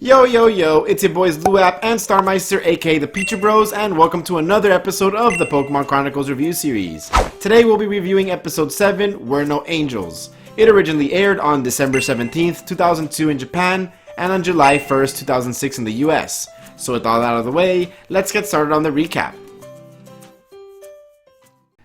Yo yo yo, it's your boys Luap and Starmeister aka the Peachy Bros, and welcome to another episode of the Pokemon Chronicles review series. Today we'll be reviewing episode 7, We're No Angels. It originally aired on December 17th, 2002 in Japan and on July 1st, 2006 in the US. So with all out of the way, let's get started on the recap.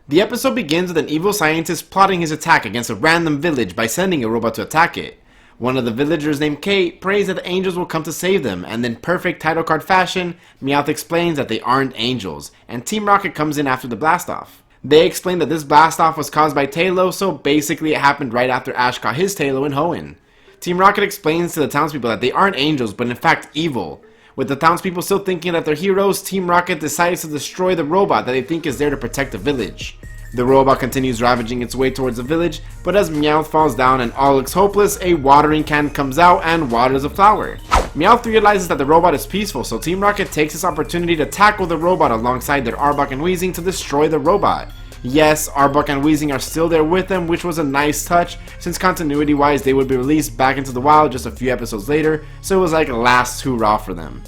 The episode begins with an evil scientist plotting his attack against a random village by sending a robot to attack it. One of the villagers named Kate prays that the angels will come to save them, and in perfect title card fashion, Meowth explains that they aren't angels, and Team Rocket comes in after the blastoff. They explain that this blastoff was caused by Tailo, so basically it happened right after Ash caught his Tailo in Hoenn. Team Rocket explains to the townspeople that they aren't angels, but in fact evil. With the townspeople still thinking that they're heroes, Team Rocket decides to destroy the robot that they think is there to protect the village. The robot continues ravaging its way towards the village, but as Meowth falls down and all looks hopeless, a watering can comes out and waters a flower. Meowth realizes that the robot is peaceful, so Team Rocket takes this opportunity to tackle the robot alongside their Arbok and Weezing to destroy the robot. Yes, Arbok and Weezing are still there with them, which was a nice touch, since continuity wise they would be released back into the wild just a few episodes later, so it was like a last hurrah for them.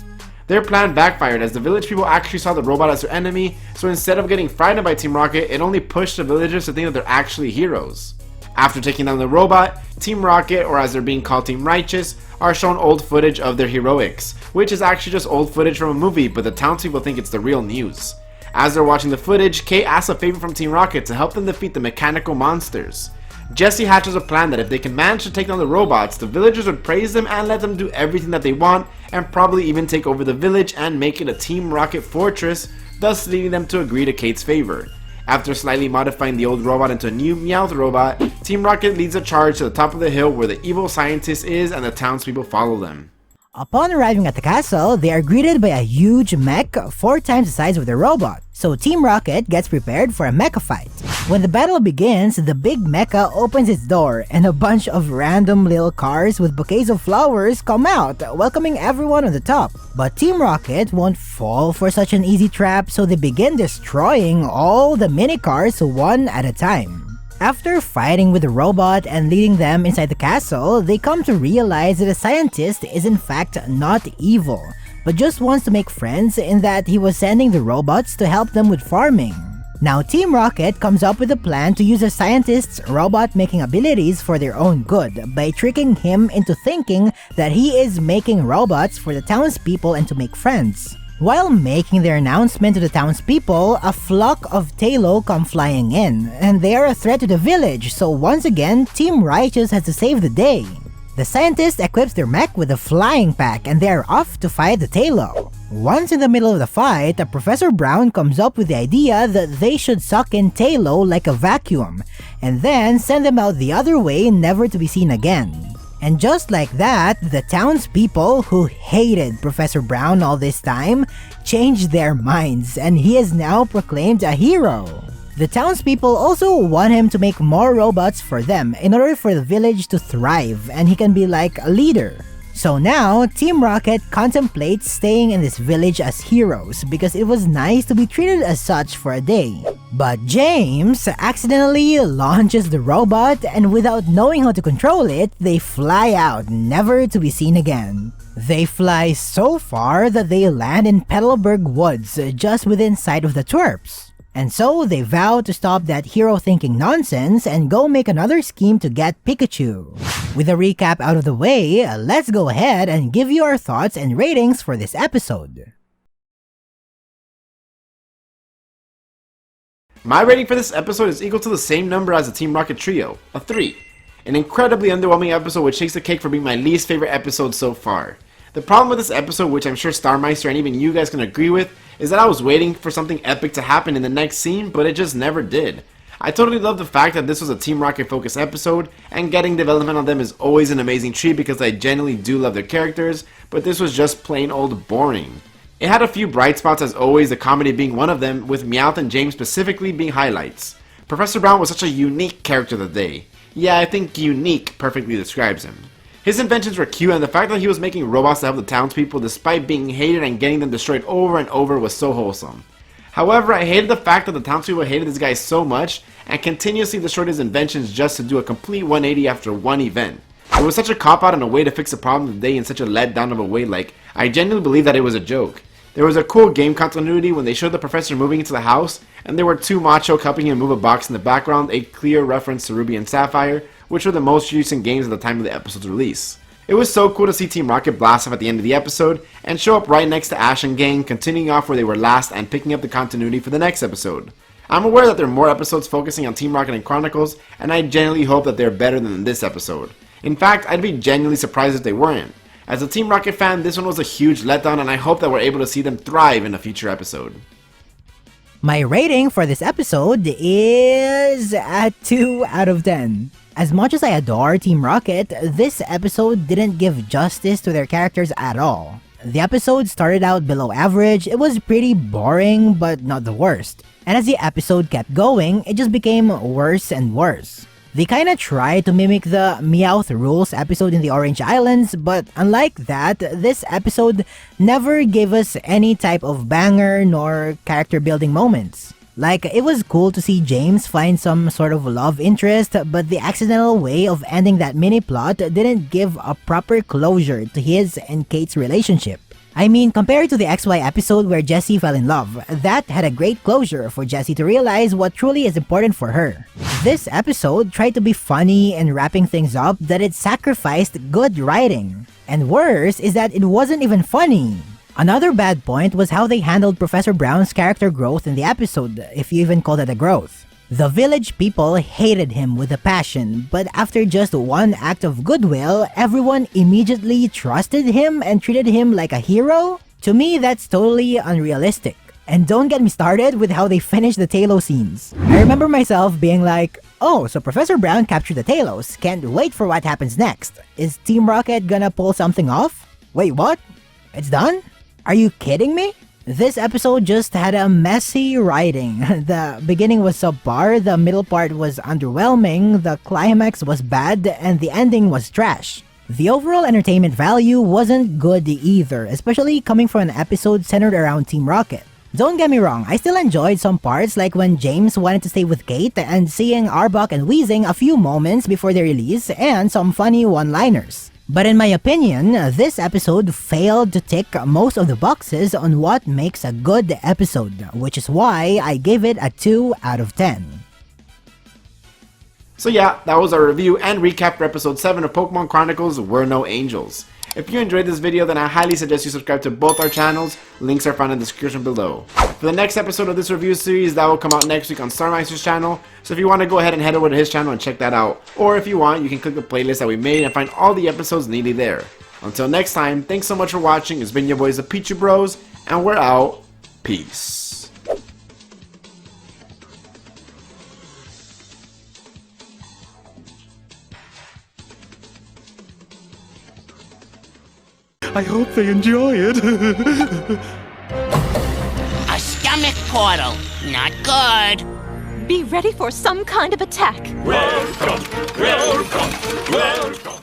Their plan backfired as the village people actually saw the robot as their enemy, so instead of getting frightened by Team Rocket, it only pushed the villagers to think that they're actually heroes. After taking down the robot, Team Rocket, or as they're being called Team Righteous, are shown old footage of their heroics, which is actually just old footage from a movie, but the townspeople think it's the real news. As they're watching the footage, Kate asks a favor from Team Rocket to help them defeat the mechanical monsters. Jesse hatches a plan that if they can manage to take down the robots, the villagers would praise them and let them do everything that they want, and probably even take over the village and make it a Team Rocket fortress, thus leading them to agree to Kate's favor. After slightly modifying the old robot into a new Meowth robot, Team Rocket leads a charge to the top of the hill where the evil scientist is, and the townspeople follow them. Upon arriving at the castle, they are greeted by a huge mech 4 times the size of the robot, so Team Rocket gets prepared for a mecha fight. When the battle begins, the big mecha opens its door and a bunch of random little cars with bouquets of flowers come out, welcoming everyone on the top. But Team Rocket won't fall for such an easy trap, so they begin destroying all the mini cars one at a time. After fighting with the robot and leading them inside the castle, they come to realize that the scientist is in fact not evil, but just wants to make friends in that he was sending the robots to help them with farming. Now Team Rocket comes up with a plan to use the scientist's robot-making abilities for their own good by tricking him into thinking that he is making robots for the townspeople and to make friends. While making their announcement to the townspeople, a flock of Tailo come flying in, and they are a threat to the village, so once again, Team Righteous has to save the day. The scientist equips their mech with a flying pack and they are off to fight the Tailo. Once in the middle of the fight, Professor Brown comes up with the idea that they should suck in Tailo like a vacuum, and then send them out the other way, never to be seen again. And just like that, the townspeople, who hated Professor Brown all this time, changed their minds, and he is now proclaimed a hero. The townspeople also want him to make more robots for them in order for the village to thrive, and he can be like a leader. So now, Team Rocket contemplates staying in this village as heroes because it was nice to be treated as such for a day. But James accidentally launches the robot, and without knowing how to control it, they fly out, never to be seen again. They fly so far that they land in Petalburg Woods, just within sight of the twerps. And so they vow to stop that hero-thinking nonsense and go make another scheme to get Pikachu. With a recap out of the way, let's go ahead and give you our thoughts and ratings for this episode. My rating for this episode is equal to the same number as the Team Rocket trio, a 3. An incredibly underwhelming episode which takes the cake for being my least favorite episode so far. The problem with this episode, which I'm sure Starmeister and even you guys can agree with, is that I was waiting for something epic to happen in the next scene, but it just never did. I totally love the fact that this was a Team Rocket focused episode, and getting development on them is always an amazing treat because I genuinely do love their characters, but this was just plain old boring. It had a few bright spots as always, the comedy being one of them, with Meowth and James specifically being highlights. Professor Brown was such a unique character of the day. Yeah, I think unique perfectly describes him. His inventions were cute, and the fact that he was making robots to help the townspeople despite being hated and getting them destroyed over and over was so wholesome. However, I hated the fact that the townspeople hated this guy so much and continuously destroyed his inventions just to do a complete 180 after one event. It was such a cop-out and a way to fix a problem of the day in such a letdown of a way, like, I genuinely believe that it was a joke. There was a cool game continuity when they showed the professor moving into the house, and there were two macho helping him move a box in the background, a clear reference to Ruby and Sapphire, which were the most recent games at the time of the episode's release. It was so cool to see Team Rocket blast off at the end of the episode, and show up right next to Ash and gang, continuing off where they were last and picking up the continuity for the next episode. I'm aware that there are more episodes focusing on Team Rocket and Chronicles, and I genuinely hope that they're better than this episode. In fact, I'd be genuinely surprised if they weren't. As a Team Rocket fan, this one was a huge letdown, and I hope that we're able to see them thrive in a future episode. My rating for this episode is a 2 out of 10. As much as I adore Team Rocket, this episode didn't give justice to their characters at all. The episode started out below average, it was pretty boring but not the worst. And as the episode kept going, it just became worse and worse. They kinda tried to mimic the Meowth Rules episode in the Orange Islands, but unlike that, this episode never gave us any type of banger nor character building moments. Like, it was cool to see James find some sort of love interest, but the accidental way of ending that mini plot didn't give a proper closure to his and Kate's relationship. I mean, compared to the XY episode where Jessie fell in love, that had a great closure for Jessie to realize what truly is important for her. This episode tried to be funny and wrapping things up that it sacrificed good writing. And worse is that it wasn't even funny. Another bad point was how they handled Professor Brown's character growth in the episode, if you even call that a growth. The village people hated him with a passion, but after just one act of goodwill, everyone immediately trusted him and treated him like a hero? To me, that's totally unrealistic. And don't get me started with how they finished the Talos scenes. I remember myself being like, oh, so Professor Brown captured the Talos, can't wait for what happens next. Is Team Rocket gonna pull something off? Wait, what? It's done? Are you kidding me? This episode just had a messy writing. The beginning was subpar, the middle part was underwhelming, the climax was bad, and the ending was trash. The overall entertainment value wasn't good either, especially coming from an episode centered around Team Rocket. Don't get me wrong, I still enjoyed some parts like when James wanted to stay with Kate and seeing Arbok and Weezing a few moments before their release and some funny one-liners. But in my opinion, this episode failed to tick most of the boxes on what makes a good episode, which is why I gave it a 2 out of 10. So yeah, that was our review and recap for episode 7 of Pokemon Chronicles We're No Angels. If you enjoyed this video, then I highly suggest you subscribe to both our channels, links are found in the description below. For the next episode of this review series, that will come out next week on Starmeister's channel, so if you want to go ahead and head over to his channel and check that out, or if you want, you can click the playlist that we made and find all the episodes neatly there. Until next time, thanks so much for watching, it's been your boys the Pichu Bros, and we're out, peace. I hope they enjoy it. A stomach portal. Not good. Be ready for some kind of attack. Welcome, welcome, welcome.